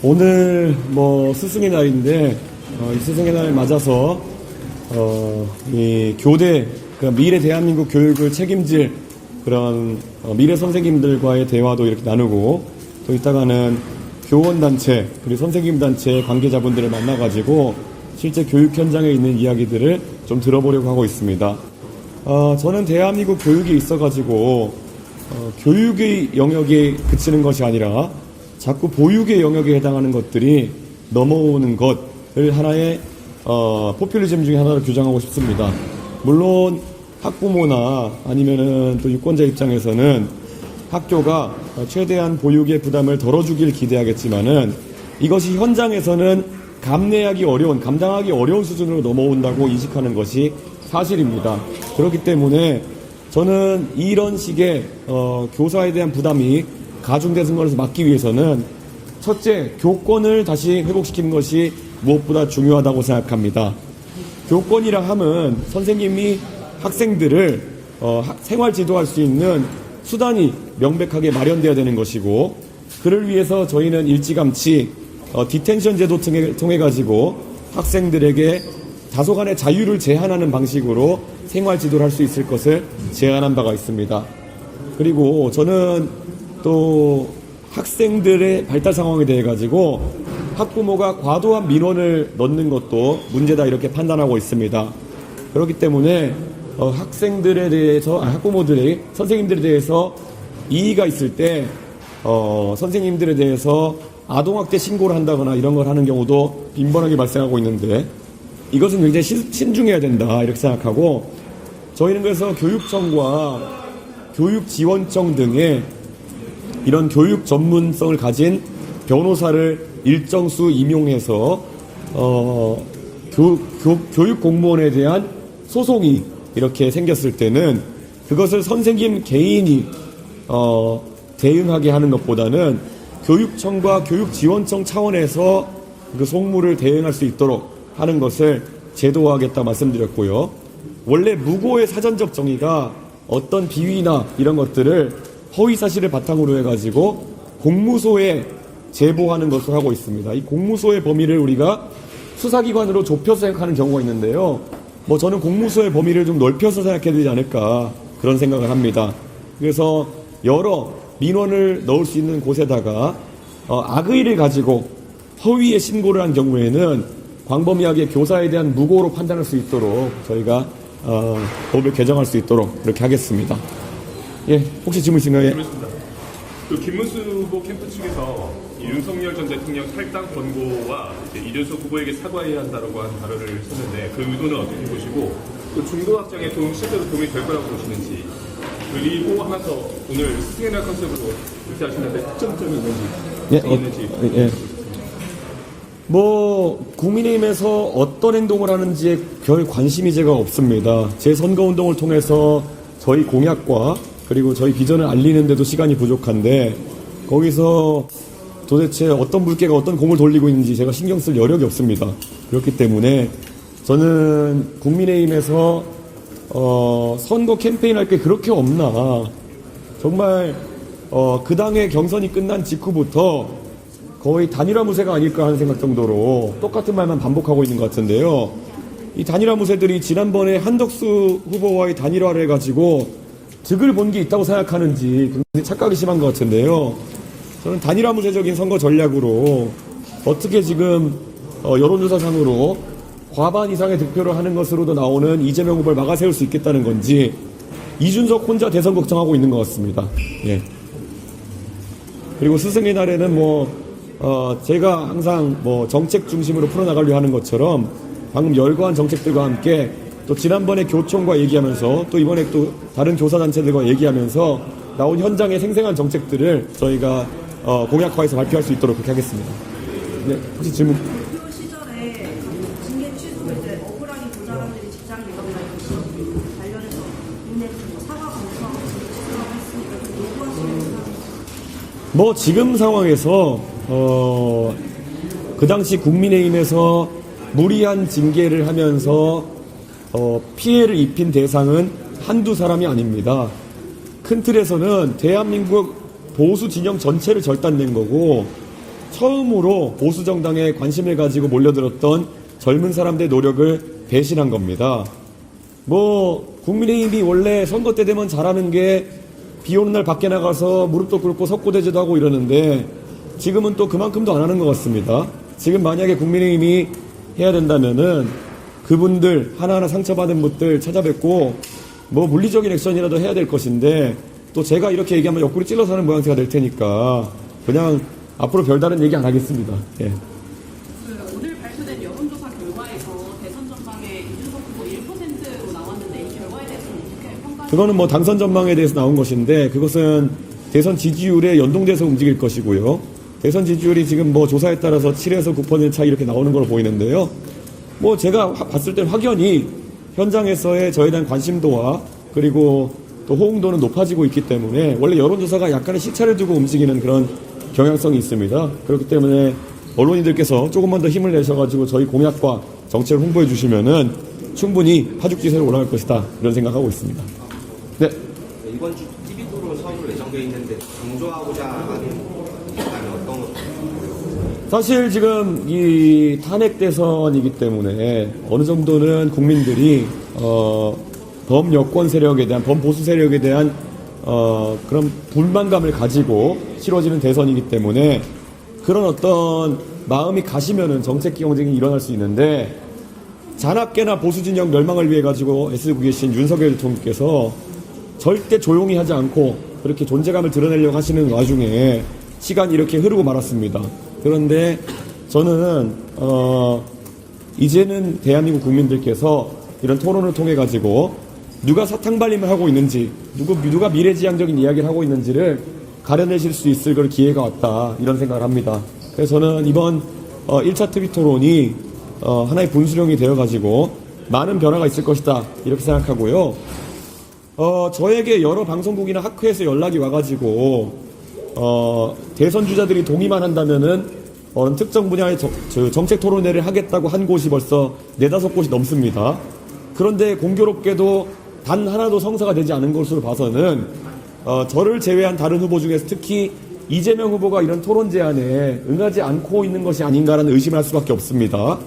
오늘 스승의 날인데 이 스승의 날을 맞아서 이 교대 미래 대한민국 교육을 책임질 그런 미래 선생님들과의 대화도 이렇게 나누고 또 이따가는 교원단체 그리고 선생님단체 관계자분들을 만나가지고 실제 교육 현장에 있는 이야기들을 좀 들어보려고 하고 있습니다. 저는 대한민국 교육이 있어가지고 교육의 영역에 그치는 것이 아니라 자꾸 보육의 영역에 해당하는 것들이 넘어오는 것을 하나의 포퓰리즘 중에 하나로 규정하고 싶습니다. 물론 학부모나 아니면은 또 유권자 입장에서는 학교가 최대한 보육의 부담을 덜어주길 기대하겠지만은 이것이 현장에서는 감당하기 어려운 수준으로 넘어온다고 인식하는 것이 사실입니다. 그렇기 때문에 저는 이런 식의 교사에 대한 부담이 가중되는 것을 막기 위해서는 첫째, 교권을 다시 회복시키는 것이 무엇보다 중요하다고 생각합니다. 교권이라 함은 선생님이 학생들을 생활 지도할 수 있는 수단이 명백하게 마련되어야 되는 것이고, 그를 위해서 저희는 일찌감치 디텐션 제도 통해 가지고 학생들에게 다소간의 자유를 제한하는 방식으로 생활 지도를 할 수 있을 것을 제안한 바가 있습니다. 그리고 저는 또 학생들의 발달 상황에 대해 가지고 학부모가 과도한 민원을 넣는 것도 문제다 이렇게 판단하고 있습니다. 그렇기 때문에 학생들에 대해서 학부모들이 선생님들에 대해서 이의가 있을 때 선생님들에 대해서 아동학대 신고를 한다거나 이런 걸 하는 경우도 빈번하게 발생하고 있는데 이것은 굉장히 신중해야 된다 이렇게 생각하고, 저희는 그래서 교육청과 교육지원청 등의 이런 교육 전문성을 가진 변호사를 일정 수 임용해서 교육 공무원에 대한 소송이 이렇게 생겼을 때는 그것을 선생님 개인이 대응하게 하는 것보다는 교육청과 교육지원청 차원에서 그 속물을 대응할 수 있도록 하는 것을 제도화하겠다 말씀드렸고요. 원래 무고의 사전적 정의가 어떤 비위나 이런 것들을 허위 사실을 바탕으로 해가지고 공무소에 제보하는 것을 하고 있습니다. 이 공무소의 범위를 우리가 수사기관으로 좁혀서 생각하는 경우가 있는데요. 저는 공무소의 범위를 좀 넓혀서 생각해야 되지 않을까 그런 생각을 합니다. 그래서 여러 민원을 넣을 수 있는 곳에다가 악의를 가지고 허위의 신고를 한 경우에는 광범위하게 교사에 대한 무고로 판단할 수 있도록 저희가 법을 개정할 수 있도록 이렇게 하겠습니다. 예, 혹시 질문 있으신가요? 그렇습니다. 김문수 후보 캠프 측에서 윤석열 전 대통령 탈당 권고와 이준석 후보에게 사과해야 한다고 한 발언을 썼는데 그 의도는 어떻게 보시고 또 중도 확장에 실제로 도움이 될 거라고 보시는지, 그리고 하나 더 오늘 스승의 날 컨셉으로 이렇게 하시는데 특정점이 있는지 국민의힘에서 어떤 행동을 하는지에 별 관심이 제가 없습니다. 제 선거운동을 통해서 저희 공약과 그리고 저희 비전을 알리는데도 시간이 부족한데 거기서 도대체 어떤 물개가 어떤 공을 돌리고 있는지 제가 신경 쓸 여력이 없습니다. 그렇기 때문에 저는 국민의힘에서 선거 캠페인 할 게 그렇게 없나, 정말 그 당의 경선이 끝난 직후부터 거의 단일화 무새가 아닐까 하는 생각 정도로 똑같은 말만 반복하고 있는 것 같은데요. 이 단일화 무새들이 지난번에 한덕수 후보와의 단일화를 해가지고 득을 본 게 있다고 생각하는지 굉장히 착각이 심한 것 같은데요. 저는 단일화 무새적인 선거 전략으로 어떻게 지금 여론조사상으로 과반 이상의 득표를 하는 것으로도 나오는 이재명 후보를 막아세울 수 있겠다는 건지 이준석 혼자 대선 걱정하고 있는 것 같습니다. 예. 그리고 스승의 날에는 제가 항상 정책 중심으로 풀어나가려고 하는 것처럼 방금 열거한 정책들과 함께 또 지난번에 교총과 얘기하면서 또 이번에 또 다른 교사단체들과 얘기하면서 나온 현장의 생생한 정책들을 저희가 공약화해서 발표할 수 있도록 그렇게 하겠습니다. 네, 혹시 질문? 그 시절에 징계 취소를 때 억울하게 모자람들이 직장 개혁이나 관련해서 국내 사과 검사 취소라고 했으니까 요구하시는 지금 상황에서 그 당시 국민의힘에서 무리한 징계를 하면서 피해를 입힌 대상은 한두 사람이 아닙니다. 큰 틀에서는 대한민국 보수 진영 전체를 절단낸 거고, 처음으로 보수 정당에 관심을 가지고 몰려들었던 젊은 사람들의 노력을 배신한 겁니다. 뭐 국민의힘이 원래 선거 때 되면 잘하는 게 비 오는 날 밖에 나가서 무릎도 꿇고 석고대죄도 하고 이러는데 지금은 또 그만큼도 안 하는 것 같습니다. 지금 만약에 국민의힘이 해야 된다면은 그분들 하나하나 상처받은 분들 찾아뵙고 뭐 물리적인 액션이라도 해야 될 것인데 또 제가 이렇게 얘기하면 옆구리 찔러서 하는 모양새가 될 테니까 그냥 앞으로 별다른 얘기 안 하겠습니다. 예. 오늘 발표된 여론조사 결과에서 대선 전망에 이준석 후보 1%로 나왔는데 이 결과에 대해서는 어떻게 평가하세요? 그거는 뭐 당선 전망에 대해서 나온 것인데 그것은 대선 지지율에 연동돼서 움직일 것이고요. 대선 지지율이 지금 뭐 조사에 따라서 7에서 9% 차이 이렇게 나오는 걸로 보이는데요. 뭐 제가 봤을 땐 확연히 현장에서의 저에 대한 관심도와 그리고 또 호응도는 높아지고 있기 때문에 원래 여론조사가 약간의 시차를 두고 움직이는 그런 경향성이 있습니다. 그렇기 때문에 언론인들께서 조금만 더 힘을 내셔가지고 저희 공약과 정책을 홍보해 주시면은 충분히 파죽지세로 올라갈 것이다 이런 생각하고 있습니다. 네. 이번 주 TV 토론 처음으로 예정되어 있는데 강조하고자 하는 입장이 어떤 것인가요? 사실 지금 이 탄핵 대선이기 때문에 어느 정도는 국민들이 범여권 세력에 대한 범보수 세력에 대한 그런 불만감을 가지고 치러지는 대선이기 때문에 그런 어떤 마음이 가시면은 정책 경쟁이 일어날 수 있는데 자나깨나 보수 진영 멸망을 위해 가지고 애쓰고 계신 윤석열 대통령께서 절대 조용히 하지 않고 그렇게 존재감을 드러내려고 하시는 와중에 시간이 이렇게 흐르고 말았습니다. 그런데 저는 이제는 대한민국 국민들께서 이런 토론을 통해 가지고 누가 사탕 발림을 하고 있는지 누가 미래지향적인 이야기를 하고 있는지를 가려내실 수 있을 그런 기회가 왔다 이런 생각을 합니다. 그래서 저는 이번 1차 TV 토론이 하나의 분수령이 되어 가지고 많은 변화가 있을 것이다 이렇게 생각하고요. 저에게 여러 방송국이나 학회에서 연락이 와가지고 대선 주자들이 동의만 한다면은 어느 특정 분야의 정책 토론회를 하겠다고 한 곳이 벌써 4-5곳이 넘습니다. 그런데 공교롭게도 단 하나도 성사가 되지 않은 것으로 봐서는 저를 제외한 다른 후보 중에서 특히 이재명 후보가 이런 토론 제안에 응하지 않고 있는 것이 아닌가라는 의심을 할 수밖에 없습니다.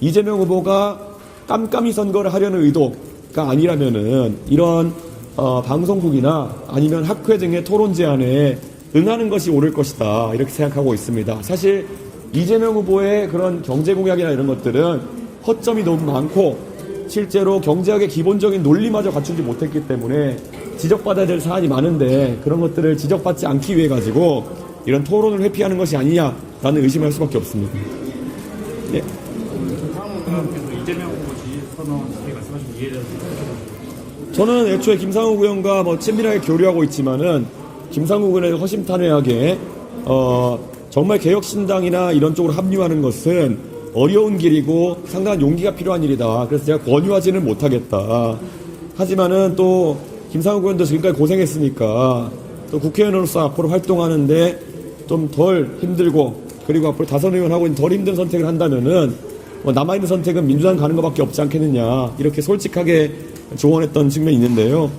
이재명 후보가 깜깜이 선거를 하려는 의도가 아니라면은 이런 방송국이나 아니면 학회 등의 토론 제안에 응하는 것이 옳을 것이다 이렇게 생각하고 있습니다. 사실 이재명 후보의 그런 경제 공약이나 이런 것들은 허점이 너무 많고 실제로 경제학의 기본적인 논리마저 갖추지 못했기 때문에 지적받아야 될 사안이 많은데 그런 것들을 지적받지 않기 위해 가지고 이런 토론을 회피하는 것이 아니냐라는 의심을 할 수밖에 없습니다. 예. 이재명 후보 지지 선언 말씀하신 이해를 저는 애초에 김상욱 의원과 뭐 친밀하게 교류하고 있지만은 김상욱 의원의 허심탄회하게 정말 개혁신당이나 이런 쪽으로 합류하는 것은 어려운 길이고 상당한 용기가 필요한 일이다. 그래서 제가 권유하지는 못하겠다. 하지만은 또 김상욱 의원도 지금까지 고생했으니까 또 국회의원으로서 앞으로 활동하는데 좀 덜 힘들고 그리고 앞으로 다선 의원하고 덜 힘든 선택을 한다면은 남아있는 선택은 민주당 가는 것밖에 없지 않겠느냐 이렇게 솔직하게 조언했던 측면이 있는데요.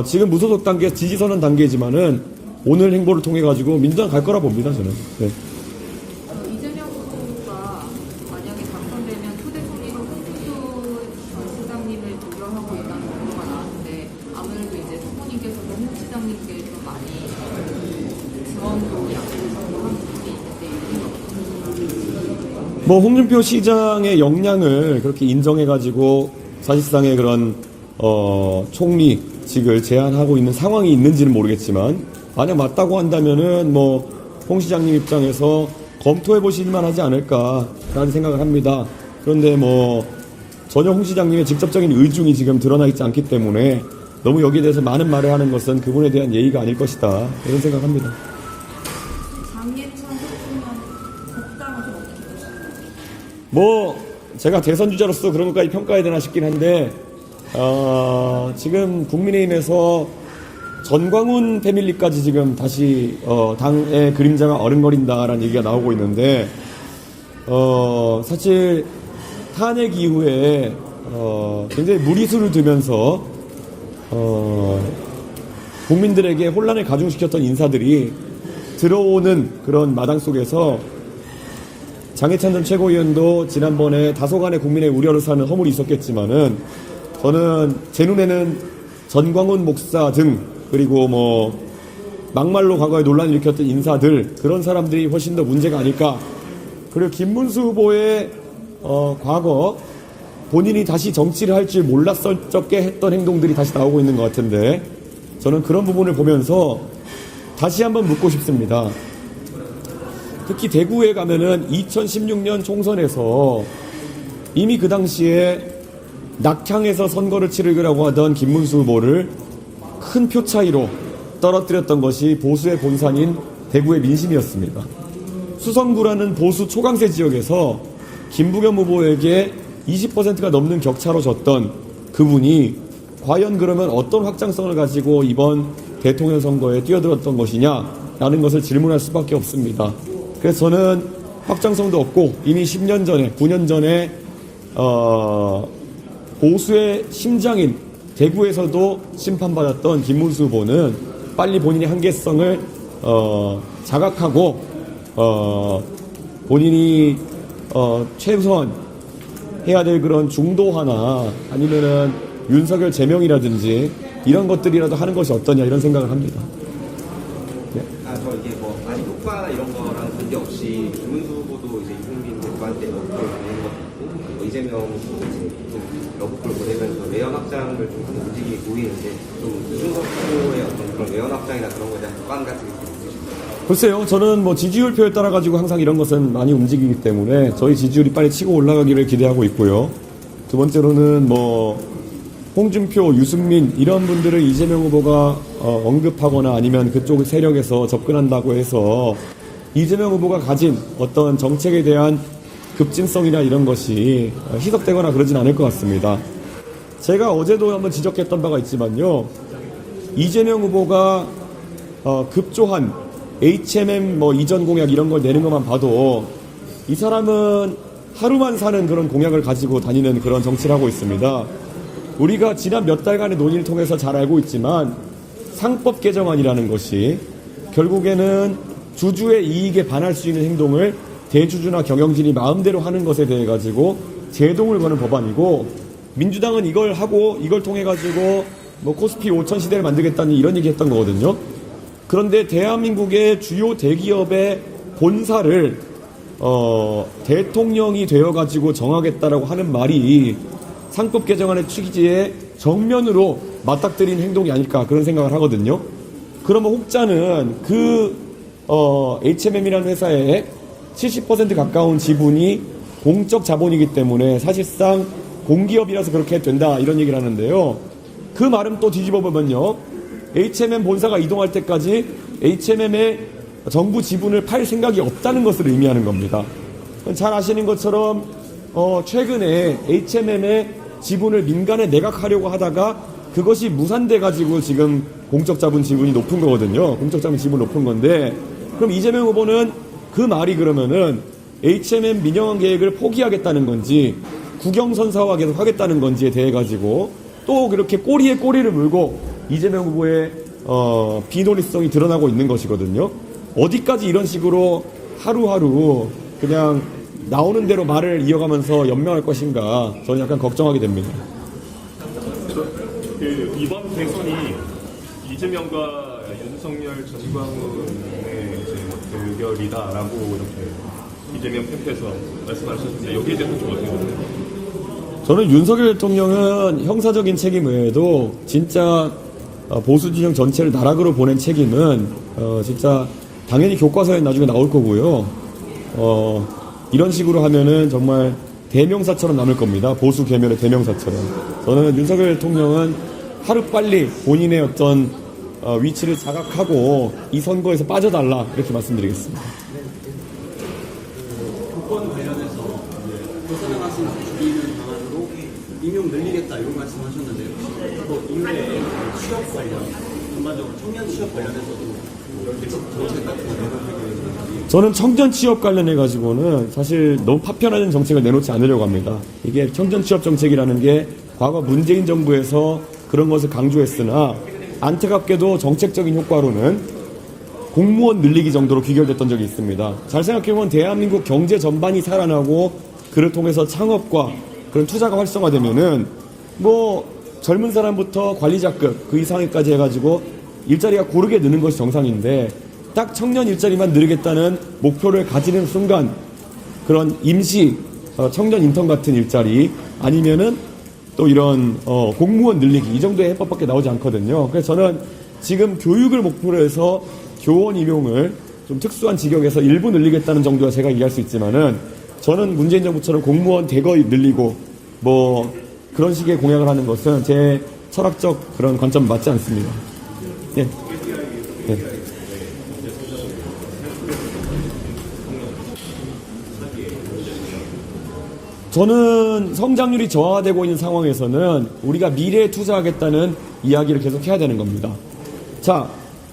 지금 무소속 단계 지지선언 단계지만은 오늘 행보를 통해 가지고 민주당 갈 거라 봅니다 저는. 네. 이재명 후보가 만약에 당선되면 초대 총리로 홍준표 전 시장님을 조명하고 있다는 보도가 나왔는데 아무래도 이제 후보님께서도 홍 시장님께 좀 많이 지원도 약속을 한 부분이 있는데 뭐 홍준표 시장의 역량을 그렇게 인정해가지고 사실상의 그런 총리직을 제안하고 있는 상황이 있는지는 모르겠지만 만약 맞다고 한다면은 뭐 홍 시장님 입장에서 검토해 보실만 하지 않을까라는 생각을 합니다. 그런데 뭐 전혀 홍 시장님의 직접적인 의중이 지금 드러나 있지 않기 때문에 너무 여기에 대해서 많은 말을 하는 것은 그분에 대한 예의가 아닐 것이다 이런 생각합니다. 장예찬 대통령 복당은 좀 어떻게 보시나요? 뭐 제가 대선 주자로서 그런 것까지 평가해야 되나 싶긴 한데 지금 국민의힘에서 전광훈 패밀리까지 지금 다시 당의 그림자가 어른거린다라는 얘기가 나오고 있는데 사실 탄핵 이후에 굉장히 무리수를 두면서 국민들에게 혼란을 가중시켰던 인사들이 들어오는 그런 마당 속에서 장해찬 전 최고위원도 지난번에 다소간의 국민의 우려를 사는 허물이 있었겠지만은 저는 제 눈에는 전광훈 목사 등 그리고 뭐 막말로 과거에 논란을 일으켰던 인사들 그런 사람들이 훨씬 더 문제가 아닐까. 그리고 김문수 후보의 과거 본인이 다시 정치를 할 줄 몰랐었게 했던 행동들이 다시 나오고 있는 것 같은데 저는 그런 부분을 보면서 다시 한번 묻고 싶습니다. 특히 대구에 가면은 2016년 총선에서 이미 그 당시에 낙향에서 선거를 치르기라고 하던 김문수 후보를 큰 표 차이로 떨어뜨렸던 것이 보수의 본산인 대구의 민심이었습니다. 수성구라는 보수 초강세 지역에서 김부겸 후보에게 20%가 넘는 격차로 졌던 그분이 과연 그러면 어떤 확장성을 가지고 이번 대통령 선거에 뛰어들었던 것이냐라는 것을 질문할 수밖에 없습니다. 그래서 저는 확장성도 없고 이미 10년 전에 9년 전에 보수의 심장인 대구에서도 심판받았던 김문수 후보는 빨리 본인의 한계성을 자각하고 본인이 최소한 해야 될 그런 중도화나 아니면은 윤석열 제명이라든지 이런 것들이라도 하는 것이 어떠냐 이런 생각을 합니다. 저 이게 뭐 아직 효과나 이런 거랑 관계없이 김문수 후보도 이제 이승민 대표한테 러브콜을 보내는 것도 있고 뭐 이재명 후보도 이제 좀 러브콜을 보내면서 외연 확장을 좀 하는 움직임이 보이는데 좀 이준석 후보의 어떤 그런 외연 확장이나 그런 거에 대한 보관 같은 게 있으실까요? 글쎄요, 저는 뭐 지지율표에 따라 가지고 항상 이런 것은 많이 움직이기 때문에 저희 지지율이 빨리 치고 올라가기를 기대하고 있고요. 두 번째로는 뭐 홍준표, 유승민 이런 분들을 이재명 후보가 언급하거나 아니면 그쪽 세력에서 접근한다고 해서 이재명 후보가 가진 어떤 정책에 대한 급진성이나 이런 것이 희석되거나 그러진 않을 것 같습니다. 제가 어제도 한번 지적했던 바가 있지만요. 이재명 후보가 급조한 HMM 뭐 이전 공약 이런 걸 내는 것만 봐도 이 사람은 하루만 사는 그런 공약을 가지고 다니는 그런 정치를 하고 있습니다. 우리가 지난 몇 달간의 논의를 통해서 잘 알고 있지만 상법 개정안이라는 것이 결국에는 주주의 이익에 반할 수 있는 행동을 대주주나 경영진이 마음대로 하는 것에 대해 가지고 제동을 거는 법안이고 민주당은 이걸 하고 이걸 통해 가지고 뭐 코스피 5천 시대를 만들겠다는 이런 얘기 했던 거거든요. 그런데 대한민국의 주요 대기업의 본사를 대통령이 되어가지고 정하겠다라고 하는 말이 상법 개정안의 취지에 정면으로 맞닥뜨린 행동이 아닐까 그런 생각을 하거든요. 그러면 혹자는 그 HMM이라는 회사의 70% 가까운 지분이 공적 자본이기 때문에 사실상 공기업이라서 그렇게 된다 이런 얘기를 하는데요. 그 말은 또 뒤집어 보면요. HMM 본사가 이동할 때까지 HMM의 정부 지분을 팔 생각이 없다는 것을 의미하는 겁니다. 잘 아시는 것처럼 최근에 HMM의 지분을 민간에 매각하려고 하다가 그것이 무산돼 가지고 지금 공적 자본 지분이 높은 거거든요. 공적 자본 지분 높은 건데 그럼 이재명 후보는 그 말이 그러면은 HMM 민영화 계획을 포기하겠다는 건지 국영선사화 계속 하겠다는 건지에 대해 가지고 또 그렇게 꼬리에 꼬리를 물고 이재명 후보의 비논리성이 드러나고 있는 것이거든요. 어디까지 이런 식으로 하루하루 그냥 나오는 대로 말을 이어가면서 연명할 것인가 저는 약간 걱정하게 됩니다. 이번 대선이 이재명과 윤석열, 전광훈의 이제 대결이다라고 이렇게 이재명 캠프에서 말씀하셨는데 여기에 대해서 좀 어떻게 보세요? 저는 윤석열 대통령은 형사적인 책임 외에도 진짜 보수 진영 전체를 나락으로 보낸 책임은 진짜 당연히 교과서에 나중에 나올 거고요. 이런 식으로 하면은 정말 대명사처럼 남을 겁니다. 보수 계멸의 대명사처럼. 저는 윤석열 대통령은 하루빨리 본인의 어떤 위치를 자각하고 이 선거에서 빠져달라 이렇게 말씀드리겠습니다. 조건 관련해서 벗어나 가신 죽이는 방안으로 임용 늘리겠다 이런 말씀하셨는데요. 또 이외에 취업 관련, 전반적으로 청년 취업 관련해서도 정책 같은 거 내놓고 저는 청년 취업 관련해 가지고는 사실 너무 파편화된 정책을 내놓지 않으려고 합니다. 이게 청년 취업 정책이라는 게 과거 문재인 정부에서 그런 것을 강조했으나 안타깝게도 정책적인 효과로는 공무원 늘리기 정도로 귀결됐던 적이 있습니다. 잘 생각해보면 대한민국 경제 전반이 살아나고 그를 통해서 창업과 그런 투자가 활성화되면은 뭐 젊은 사람부터 관리자급 그 이상까지 해가지고 일자리가 고르게 느는 것이 정상인데 딱 청년 일자리만 늘리겠다는 목표를 가지는 순간 그런 임시 청년 인턴 같은 일자리 아니면은 또 이런 공무원 늘리기 이 정도의 해법밖에 나오지 않거든요. 그래서 저는 지금 교육을 목표로 해서 교원 임용을 좀 특수한 직역에서 일부 늘리겠다는 정도가 제가 이해할 수 있지만은 저는 문재인 정부처럼 공무원 대거 늘리고 뭐 그런 식의 공약을 하는 것은 제 철학적 그런 관점 맞지 않습니다. 예. 예. 저는 성장률이 저하되고 있는 상황에서는 우리가 미래에 투자하겠다는 이야기를 계속 해야 되는 겁니다. 자,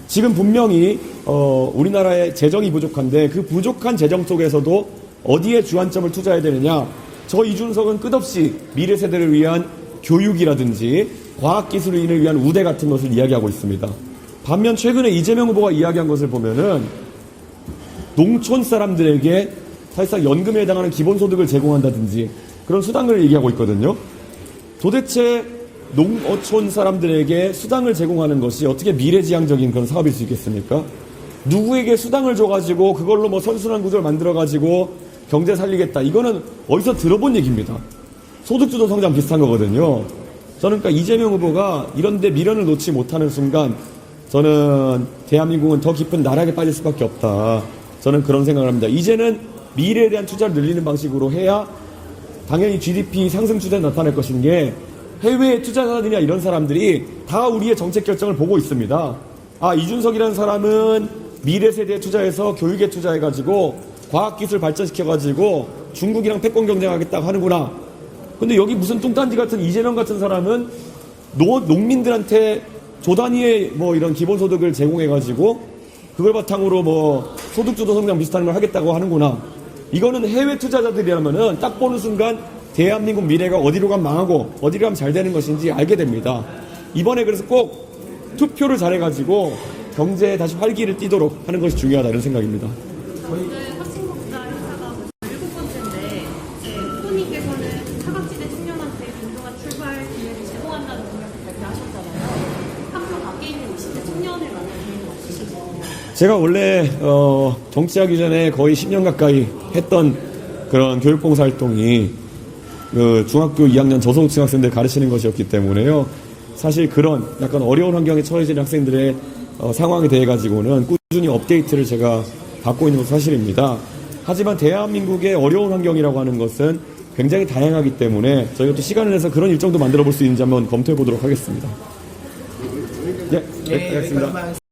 지금 분명히 우리나라의 재정이 부족한데 그 부족한 재정 속에서도 어디에 주안점을 투자해야 되느냐? 저 이준석은 끝없이 미래 세대를 위한 교육이라든지 과학기술인을 위한 우대 같은 것을 이야기하고 있습니다. 반면 최근에 이재명 후보가 이야기한 것을 보면은 농촌 사람들에게 사실상 연금에 해당하는 기본소득을 제공한다든지 그런 수당을 얘기하고 있거든요. 도대체 농어촌 사람들에게 수당을 제공하는 것이 어떻게 미래지향적인 그런 사업일 수 있겠습니까? 누구에게 수당을 줘가지고 그걸로 뭐 선순환 구조를 만들어가지고 경제 살리겠다. 이거는 어디서 들어본 얘기입니다. 소득주도 성장 비슷한 거거든요. 저는 그러니까 이재명 후보가 이런데 미련을 놓지 못하는 순간 저는 대한민국은 더 깊은 나락에 빠질 수밖에 없다. 저는 그런 생각을 합니다. 이제는 미래에 대한 투자를 늘리는 방식으로 해야 당연히 GDP 상승 추세가 나타날 것인 게 해외에 투자자들이나 이런 사람들이 다 우리의 정책 결정을 보고 있습니다. 아, 이준석이라는 사람은 미래 세대에 투자해서 교육에 투자해가지고 과학기술 발전시켜가지고 중국이랑 패권 경쟁하겠다고 하는구나. 근데 여기 무슨 뚱딴지 같은 이재명 같은 사람은 농민들한테 조 단위의 뭐 이런 기본소득을 제공해가지고 그걸 바탕으로 뭐 소득주도 성장 비슷한 걸 하겠다고 하는구나. 이거는 해외 투자자들이라면은 딱 보는 순간 대한민국 미래가 어디로 가면 망하고 어디로 가면 잘 되는 것인지 알게 됩니다. 이번에 그래서 꼭 투표를 잘해가지고 경제에 다시 활기를 띠도록 하는 것이 중요하다 이런 생각입니다. 오늘 학생복지사 행사가 7번째인데 후보님께서는 사각지대 청년한테 동등한 출발 기회를 제공한다는 공약을 발표하셨잖아요. 학교 밖에 있는 20대 청년을 만날 계획은 없으시죠? 제가 원래 정치하기 전에 거의 10년 가까이 했던 그런 교육봉사 활동이 그 중학교 2학년 저소득층 학생들 가르치는 것이었기 때문에요. 사실 그런 약간 어려운 환경에 처해진 학생들의 상황에 대해 가지고는 꾸준히 업데이트를 제가 받고 있는 것은 사실입니다. 하지만 대한민국의 어려운 환경이라고 하는 것은 굉장히 다양하기 때문에 저희가 또 시간을 내서 그런 일정도 만들어 볼 수 있는지 한번 검토해 보도록 하겠습니다. 네, 알겠습니다.